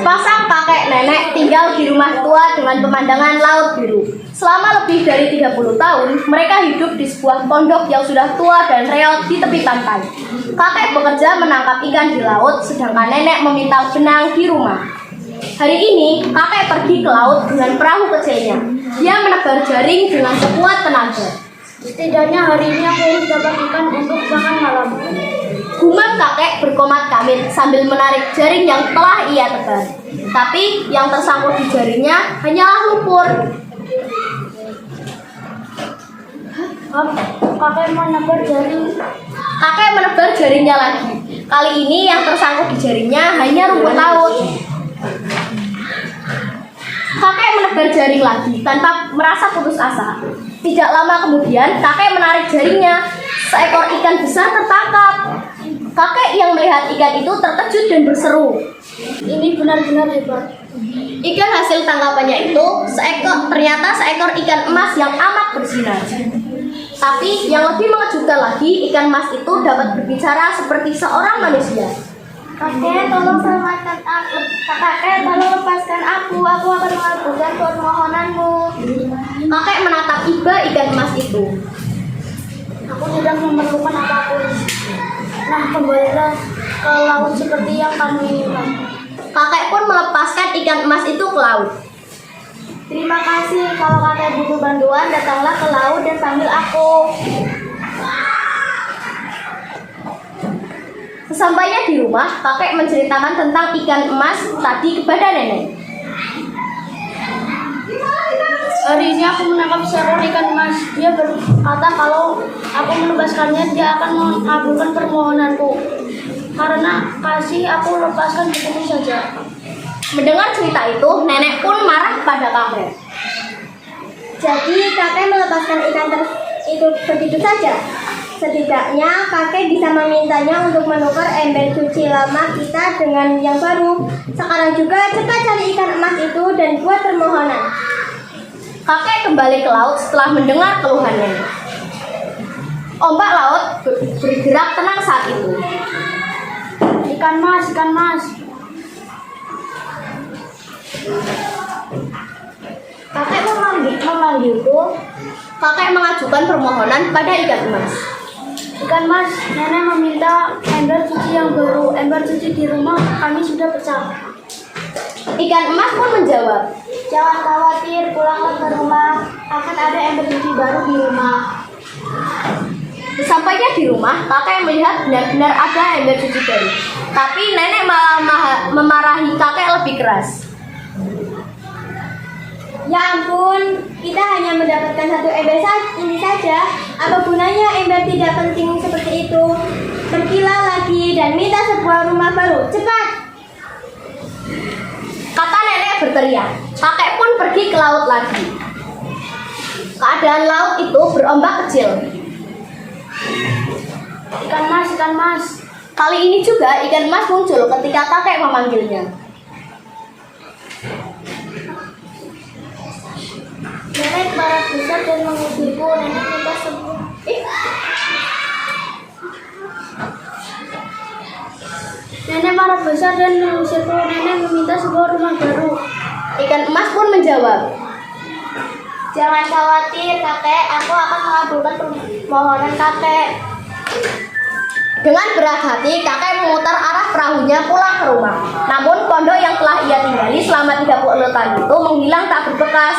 Sepasang kakek nenek tinggal di rumah tua dengan pemandangan laut biru. Selama lebih dari 30 tahun, mereka hidup di sebuah pondok yang sudah tua dan reot di tepi pantai. Kakek bekerja menangkap ikan di laut, sedangkan nenek memintal benang di rumah. Hari ini, kakek pergi ke laut dengan perahu kecilnya. Dia menebar jaring dengan sekuat tenaga. Setidaknya hari ini aku harus dapat ikan untuk makan malam. Gumam kakek berkomat kamit sambil menarik jaring yang telah ia tebar. Tapi yang tersangkut di jaringnya hanyalah lumpur. Kakek menebar jaring. Kakek menebar jaringnya lagi. Kali ini yang tersangkut di jaringnya hanya rumput laut. Kakek menebar jaring lagi tanpa merasa putus asa. Tidak lama kemudian, kakek menarik jaringnya. Seekor ikan besar tertangkap. Kakek yang melihat ikan itu terkejut dan berseru, Ini benar-benar hebat. ikan hasil tangkapannya itu ternyata seekor ikan emas yang amat bersinar. Tapi yang lebih mengejutkan lagi, ikan emas itu dapat berbicara seperti seorang manusia. Kakek, tolong selamatkan aku. Kakek, tolong lepaskan aku. Aku akan mengabulkan permohonanmu. Kakek menatap iba ikan emas itu. Aku tidak memerlukan apapun. Nah, kembalilah ke laut seperti yang kamu inginkan. Kakek pun melepaskan ikan emas itu ke laut. Terima kasih. Kalau kakek butuh bantuan, datanglah ke laut dan panggil aku. Sesampainya di rumah, kakek menceritakan tentang ikan emas tadi kepada nenek. Hari ini aku menangkap seekor ikan emas. Dia berkata kalau aku melepaskannya, dia akan mengabulkan permohonanku. Karena kasih, aku lepaskan begitu saja. Mendengar cerita itu, nenek pun marah pada kakek. Jadi kakek melepaskan ikan itu begitu saja. Setidaknya kakek bisa memintanya untuk menukar ember cuci lama kita dengan yang baru. Sekarang juga cepat cari ikan emas itu dan buat permohonan. Kakek kembali ke laut setelah mendengar keluhan nenek. Ombak laut bergerak tenang saat itu. Ikan mas, ikan mas. Kakek memanggilku. Kakek mengajukan permohonan pada ikan emas. Ikan mas, nenek meminta ember cuci yang baru. Ember cuci di rumah kami sudah pecah. Ikan emas pun menjawab, Jangan khawatir, pulanglah ke rumah. Akan ada ember cuci baru di rumah. Sesampainya di rumah, kakek melihat benar-benar ada ember cuci baru. Tapi nenek malah memarahi kakek lebih keras. Ya ampun, kita hanya mendapatkan satu ember ini saja. Apa gunanya ember tidak penting seperti itu? Pergilah lagi dan minta sebuah rumah baru. Cepat! Kata nenek berteriak. Kakek pun pergi ke laut lagi. Keadaan laut itu berombak kecil. Ikan mas, ikan mas. Kali ini juga ikan emas muncul ketika kakek memanggilnya. Nenek marah besar dan mengusirku. Nenek minta sebuah. Nenek marah besar dan mengusirku. Nenek meminta sebuah rumah baru. Ikan emas pun menjawab, Jangan khawatir kakek, aku akan mengabulkan permohonan kakek. Dengan berat hati, kakek memutar arah perahunya pulang ke rumah. Namun, pondok yang telah ia tinggali selama 36 tahun itu menghilang tak berbekas.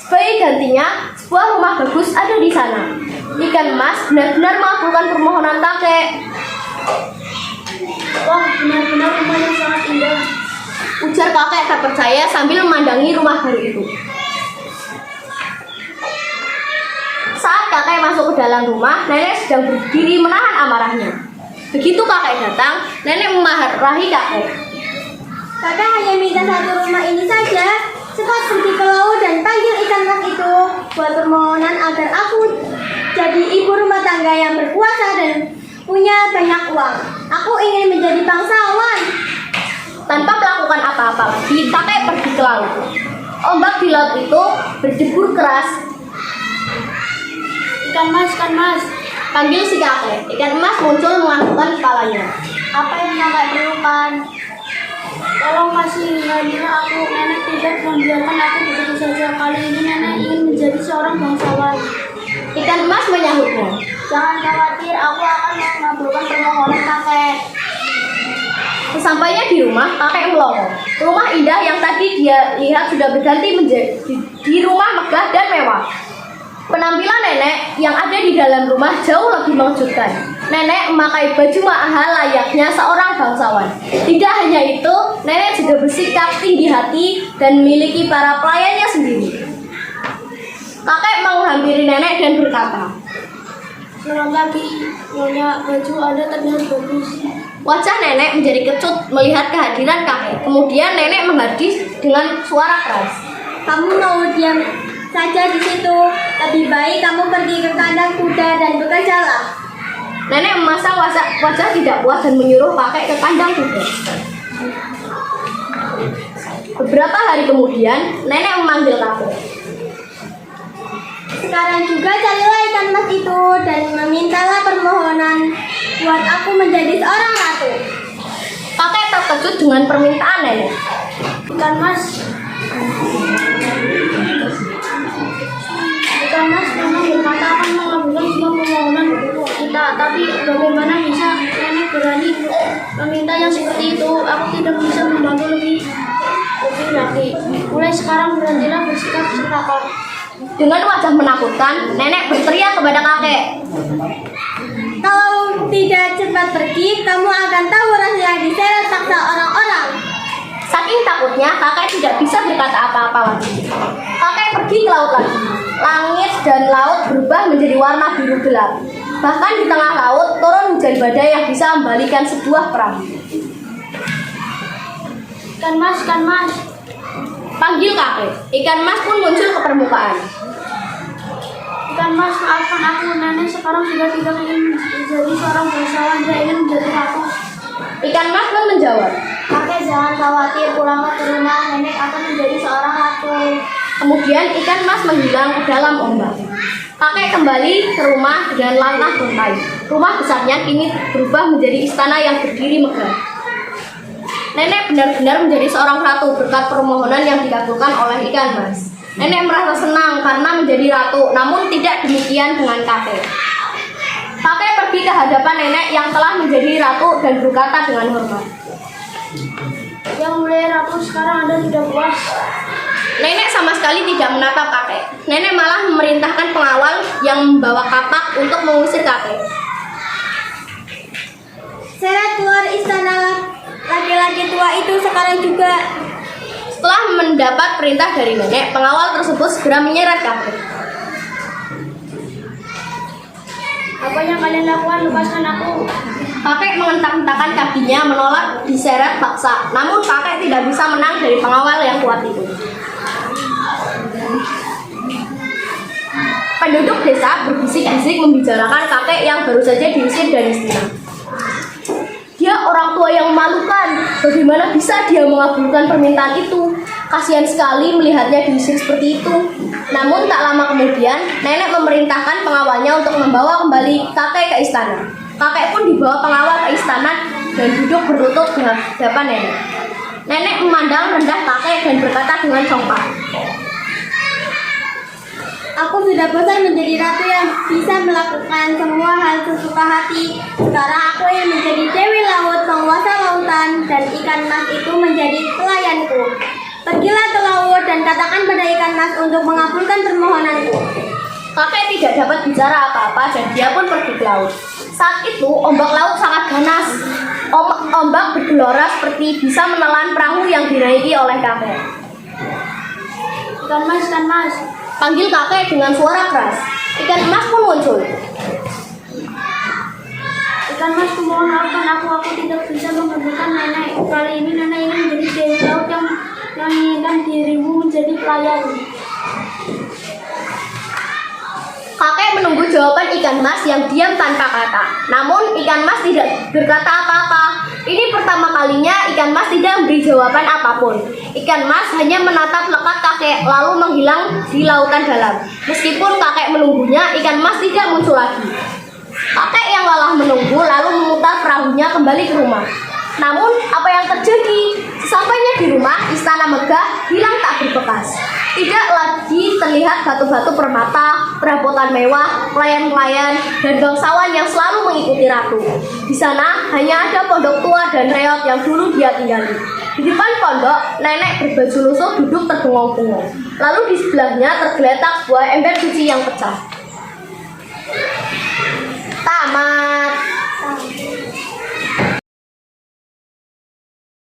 Sebagai gantinya, sebuah rumah bagus ada di sana. Ikan emas benar-benar mengabulkan permohonan kakek. Wah, benar-benar rumah yang sangat indah. Ujar kakek tak percaya sambil memandangi rumah baru itu. Saat kakek masuk ke dalam rumah, nenek sedang berdiri menahan amarahnya. Begitu kakek datang, nenek memarahi kakek. Kakek hanya minta satu rumah ini saja. Cepat pergi ke laut dan panggil ikan emas itu. Buat permohonan agar aku jadi ibu rumah tangga yang berkuasa dan punya banyak uang. Aku ingin menjadi bangsawan. Tanpa melakukan apa-apa lagi, kakek pergi ke laut. Ombak di laut itu berdebur keras. Ikan mas. Panggil si kakek. Ikan emas muncul menganggukkan kepalanya. Apa yang kakek perlukan? Tolong kasihanilah aku, nenek tidak membiarkan aku begitu saja. Kali ini nenek ingin menjadi seorang bangsawan. Ikan emas menyahutnya. Jangan khawatir, aku akan mengabulkan permohonan kakek. Sesampainya di rumah, kakek melongo. Rumah indah yang tadi dia lihat sudah berganti menjadi di rumah megah dan mewah. Penampilan nenek yang ada di dalam rumah jauh lebih mengejutkan. Nenek memakai baju mahal layaknya seorang bangsawan. Tidak hanya itu, nenek juga bersikap tinggi hati dan memiliki para pelayannya sendiri. Kakek menghampiri nenek dan berkata, Selamat pagi, Nyonya, baju Anda terlihat bagus. wajah nenek menjadi kecut melihat kehadiran kakek. Kemudian nenek menghadis dengan suara keras. Kamu mau diam saja di situ? Lebih baik kamu pergi ke kandang kuda dan bekerjalah. Nenek memasang wajah tidak puas dan menyuruh kakek ke kandang kuda. Beberapa hari kemudian, nenek memanggil kakek. Sekarang juga carilah ikan emas itu dan memintalah permohonan buat aku menjadi seorang ratu. Kakek terkejut dengan permintaan nenek. Ikan mas memang berkata akan mengabulkan semua permohonan kita, tapi bagaimana bisa nenek berani meminta yang seperti itu? Aku tidak bisa membantu lebih lagi. Mulai sekarang berhentilah bersikap serakah. Dengan wajah menakutkan, nenek berteriak kepada kakek. Kalau tidak cepat pergi, kamu akan tahu rahasia diseret paksa orang-orang. Saking takutnya, kakek tidak bisa berkata apa-apa lagi. Kakek pergi ke laut lagi. Langit dan laut berubah menjadi warna biru gelap. Bahkan di tengah laut turun hujan badai yang bisa membalikan sebuah perahu. Ikan mas. Panggil kakek. Ikan emas pun muncul ke permukaan. Ikan mas, maafkan aku. Nenek sekarang sudah tidak ingin menjadi seorang bangsawan, dia ingin menjadi ratu. Ikan emas pun menjawab. Kakek jangan khawatir, pulanglah ke rumah, nenek akan menjadi seorang ratu. Kemudian ikan emas menghilang ke dalam ombak. Kakek kembali ke rumah dengan langkah bengkai. Rumah besarnya kini berubah menjadi istana yang berdiri megah. Nenek benar-benar menjadi seorang ratu berkat permohonan yang dikabulkan oleh ikan emas. Nenek merasa senang karena menjadi ratu, namun tidak demikian dengan kakek. Kakek pergi ke hadapan nenek yang telah menjadi ratu dan berkata dengan hormat. Yang mulia ratu, sekarang Anda sudah puas. Nenek sama sekali tidak menatap kakek. Nenek malah memerintahkan pengawal yang membawa kapak untuk mengusir kakek. Seret keluar istana laki-laki tua itu sekarang juga. Setelah mendapat perintah dari nenek, pengawal tersebut segera menyeret kakek. Apa yang kalian lakukan? Lepaskan aku. Kakek mengentak-entakan kakinya menolak diseret paksa. Namun kakek tidak bisa menang dari pengawal yang kuat itu. Penduduk desa berbisik-bisik membicarakan kakek yang baru saja diusir dari istana. Dia orang tua yang memalukan. Bagaimana bisa dia mengabulkan permintaan itu? Kasihan sekali melihatnya diusir seperti itu. Namun tak lama kemudian, nenek memerintahkan pengawalnya untuk membawa kembali kakek ke istana. Kakek pun dibawa pengawal ke istana dan duduk berlutut di hadapan nenek. Nenek memandang rendah kakek dan berkata dengan sopan. Aku sudah bosan menjadi ratu yang bisa melakukan semua hal sesuka hati. Sekarang aku yang menjadi Dewi Laut, penguasa lautan, dan ikan emas itu menjadi pelayanku. Pergilah ke laut dan katakan pada ikan emas untuk mengabulkan permohonanku. Kakek tidak dapat bicara apa-apa dan dia pun pergi ke laut. Saat itu ombak laut sangat ganas. Ombak bergelora seperti bisa menelan perahu yang dinaiki oleh kakek. Ikan mas. Panggil kakek dengan suara keras. Ikan emas pun muncul. Ikan mas, kumohon maafkan aku tidak bisa mengabulkan nenek. Kali ini nenek ingin menjadi Dewi Laut yang menginginkan dirimu menjadi pelayan. Kakek menunggu jawaban ikan emas yang diam tanpa kata. Namun ikan emas tidak berkata apa-apa. Ini pertama kalinya ikan emas tidak memberi jawaban apapun. Ikan emas hanya menatap lekat kakek lalu menghilang di lautan dalam. Meskipun kakek menunggunya, ikan emas tidak muncul lagi. Kakek yang lelah menunggu lalu memutar perahunya kembali ke rumah. Namun, apa yang terjadi? Sesampainya di rumah, istana megah hilang tak berbekas. Tidak lagi terlihat batu-batu permata, perabotan mewah, pelayan-pelayan, dan bangsawan yang selalu mengikuti ratu. Di sana hanya ada pondok tua dan reot yang dulu dia tinggali. Di depan pondok, nenek berbaju lusuh duduk terbengong-bengong. Lalu di sebelahnya tergeletak sebuah ember suci yang pecah. Tamat.